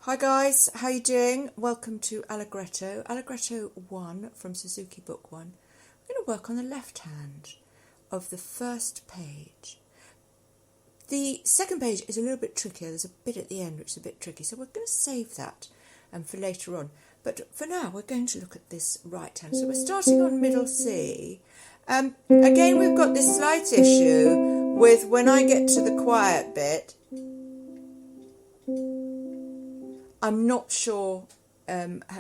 Hi guys, how you doing? Welcome to Allegretto 1 from Suzuki Book 1. We're going to work on the left hand of the first page. The second page is a little bit trickier. There's a bit at the end which is a bit tricky, so we're going to save that for later on. But for now, we're going to look at this right hand. So we're starting on middle C. Again, we've got this slight issue with when I get to the quiet bit, I'm not sure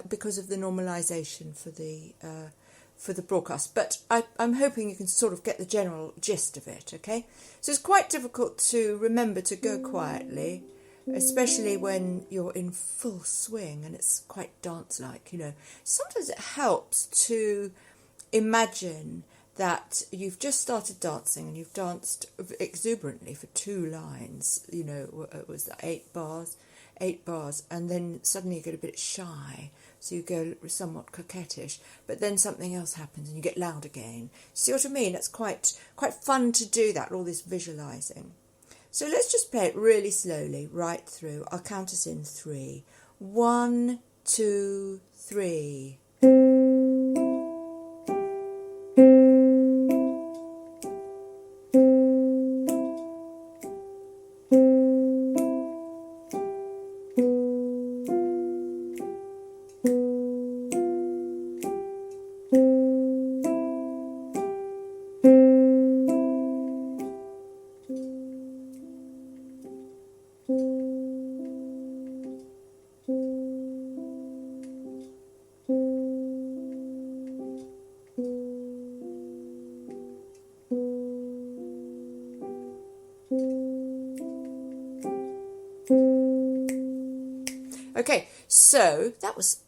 because of the normalisation for the broadcast, but I'm hoping you can sort of get the general gist of it, okay? So it's quite difficult to remember to go quietly, especially when you're in full swing and it's quite dance-like, you know. Sometimes it helps to imagine that you've just started dancing and you've danced exuberantly for 2 lines, you know, it was 8 bars, and then suddenly you get a bit shy, so you go somewhat coquettish, but then something else happens and you get loud again. See what I mean? It's quite fun to do that, all this visualising. So let's just play it really slowly, right through. I'll count us in 3. 1, 2, 3. Okay, so that's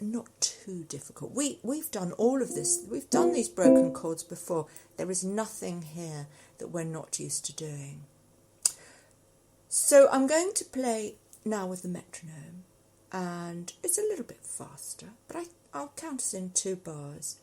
not too difficult. We've done all of this. We've done these broken chords before. There is nothing here that we're not used to doing. So I'm going to play now with the metronome, and it's a little bit faster, but I'll count us in 2 bars.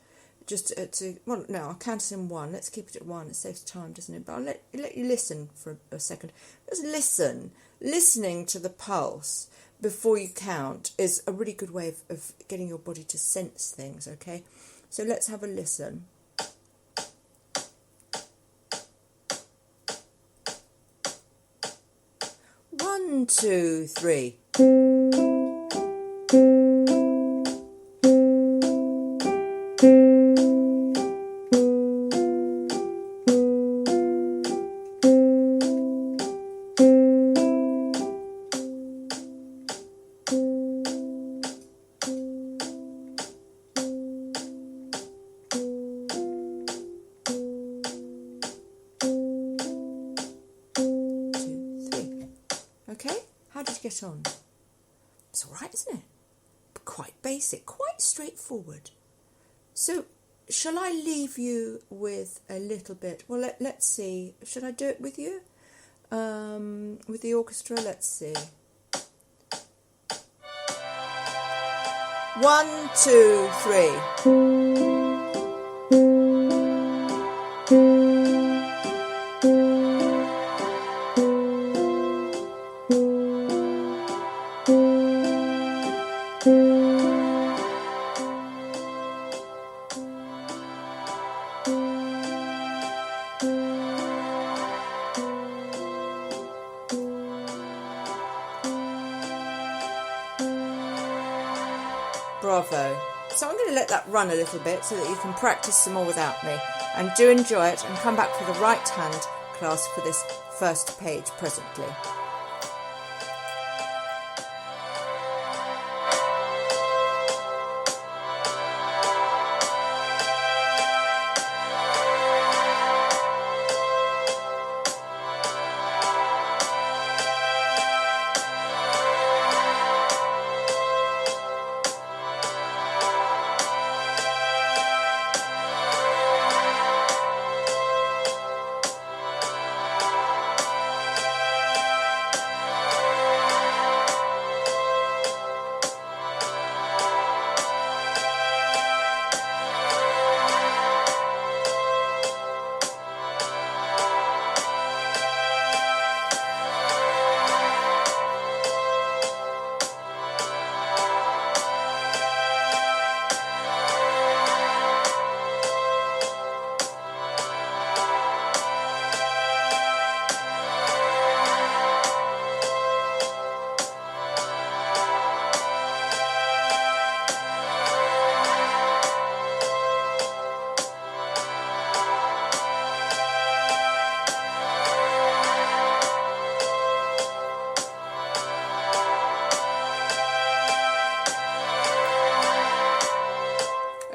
I'll count us in 1. Let's keep it at 1. It saves time, doesn't it? But I'll let you listen for a second. Just listen. Listening to the pulse before you count is a really good way of getting your body to sense things, okay? So let's have a listen. One, 2, 3. Okay, how did you get on? It's all right, isn't it? Quite basic, quite straightforward. So, shall I leave you with a little bit? Well, let's see. Should I do it with you? With the orchestra? Let's see. 1, 2, 3. Bravo. So I'm going to let that run a little bit so that you can practice some more without me. And do enjoy it, and come back for the right hand class for this first page presently.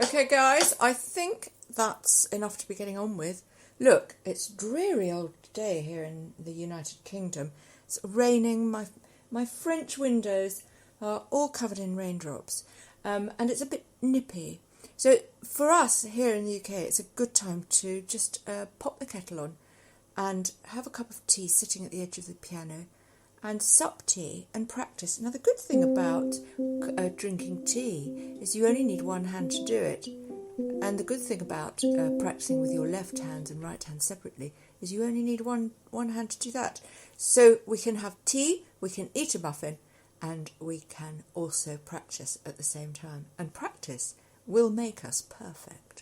Okay, guys, I think that's enough to be getting on with. Look, it's a dreary old day here in the United Kingdom. It's raining. My French windows are all covered in raindrops, and it's a bit nippy. So for us here in the UK, it's a good time to just pop the kettle on and have a cup of tea sitting at the edge of the piano and sup tea and practice. Now, the good thing about drinking tea is you only need one hand to do it. And the good thing about practicing with your left hand and right hand separately is you only need one hand to do that. So we can have tea, we can eat a muffin, and we can also practice at the same time. And practice will make us perfect.